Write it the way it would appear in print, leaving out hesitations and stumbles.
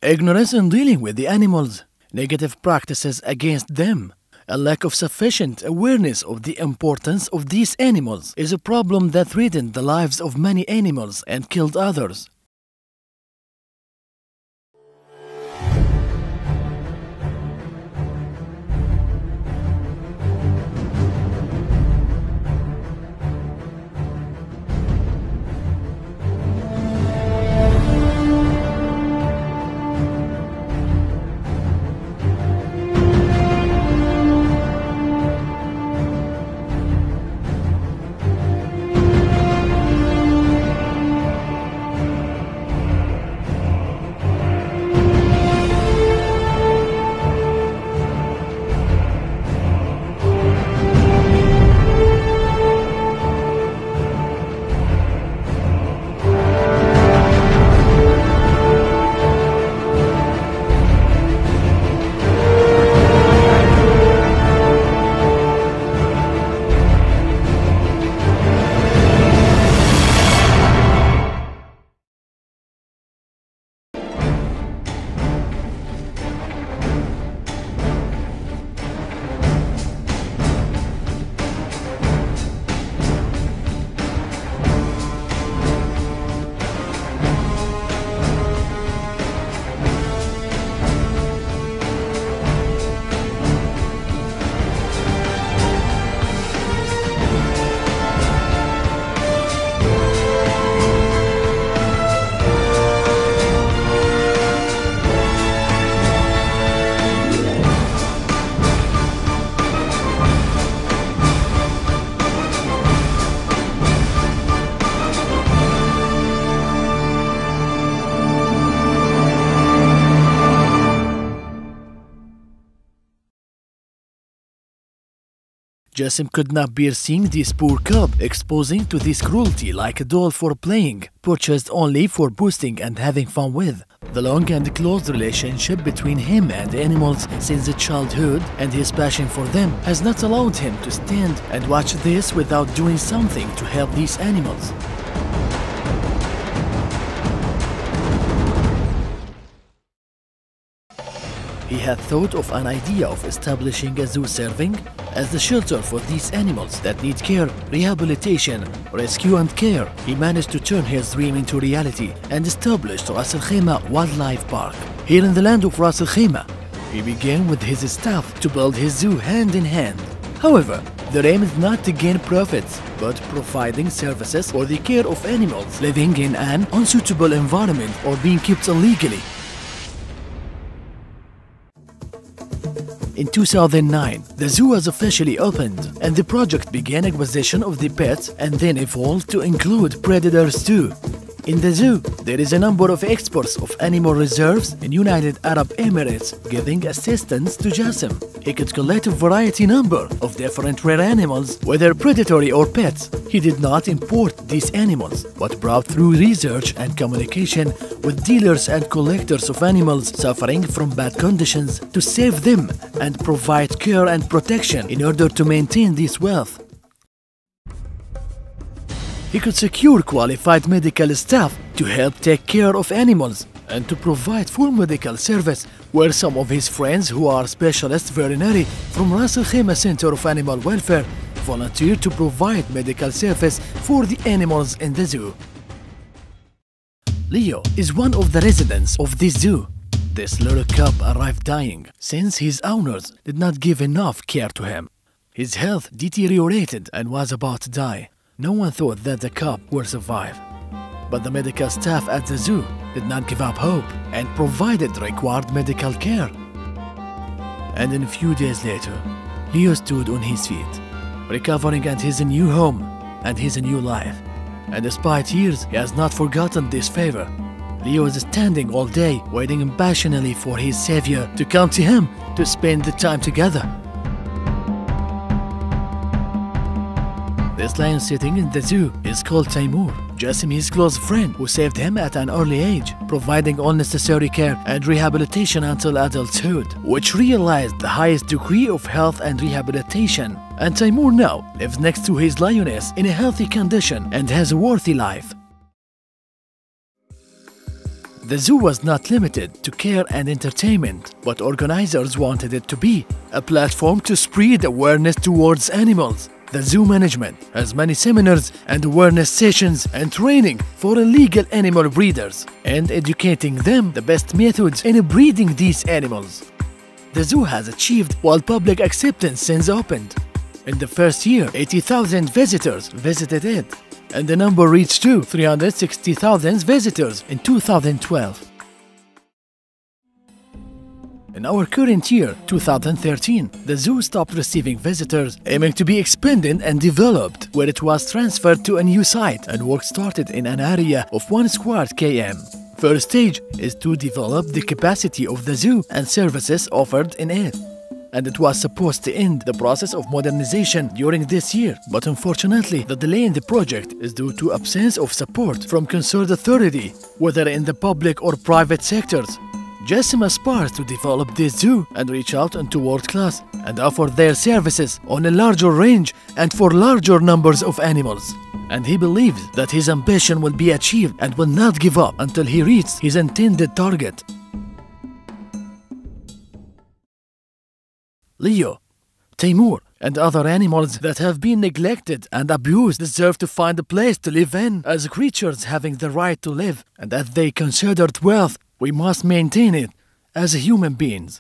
ignorance in dealing with the animals, negative practices against them, a lack of sufficient awareness of the importance of these animals is a problem that threatened the lives of many animals and killed others. Jasem could not bear seeing this poor cub exposing to this cruelty like a doll for playing, purchased only for boosting and having fun with. The long and close relationship between him and animals since childhood and his passion for them has not allowed him to stand and watch this without doing something to help these animals. He had thought of an idea of establishing a zoo serving as the shelter for these animals that need care, rehabilitation, rescue and care. He managed to turn his dream into reality and established Ras Al Khaimah Wildlife Park. Here in the land of Ras Al Khaimah, he began with his staff to build his zoo hand in hand. However, their aim is not to gain profits, but providing services for the care of animals living in an unsuitable environment or being kept illegally. In 2009, the zoo was officially opened, and the project began acquisition of the pets and then evolved to include predators too. In the zoo, there is a number of experts of animal reserves in United Arab Emirates giving assistance to Jasem. He could collect a variety number of different rare animals, whether predatory or pets. He did not import these animals, but brought through research and communication with dealers and collectors of animals suffering from bad conditions to save them and provide care and protection in order to maintain this wealth. He could secure qualified medical staff to help take care of animals and to provide full medical service, where some of his friends who are specialist veterinary from Ras Al Khaimah Center of Animal Welfare volunteer to provide medical service for the animals in the zoo. Leo is one of the residents of this zoo. This little cub arrived dying since his owners did not give enough care to him. His health deteriorated and was about to die. No one thought that the cub would survive. But the medical staff at the zoo did not give up hope and provided required medical care. And in a few days later, Leo stood on his feet, recovering at his new home and his new life. And despite years, he has not forgotten this favor. Leo is standing all day, waiting impatiently for his savior to come to him to spend the time together. This lion sitting in the zoo is called Taimur, Jasem his close friend who saved him at an early age, providing all necessary care and rehabilitation until adulthood, which realized the highest degree of health and rehabilitation. And Taimur now lives next to his lioness in a healthy condition and has a worthy life. The zoo was not limited to care and entertainment, but organizers wanted it to be a platform to spread awareness towards animals. The zoo management has many seminars and awareness sessions and training for illegal animal breeders and educating them the best methods in breeding these animals. The zoo has achieved wide public acceptance since opened. In the first year, 80,000 visitors visited it, and the number reached to 360,000 visitors in 2012. In our current year, 2013, the zoo stopped receiving visitors, aiming to be expanded and developed, where it was transferred to a new site and work started in an area of 1 square km. First stage is to develop the capacity of the zoo and services offered in it. And it was supposed to end the process of modernization during this year, but unfortunately the delay in the project is due to absence of support from concerned authority, whether in the public or private sectors. Jasem aspires to develop this zoo and reach out into world class and offer their services on a larger range and for larger numbers of animals. And he believes that his ambition will be achieved and will not give up until he reaches his intended target. Leo, Timur, and other animals that have been neglected and abused deserve to find a place to live in as creatures having the right to live, and as they considered wealth, we must maintain it as human beings.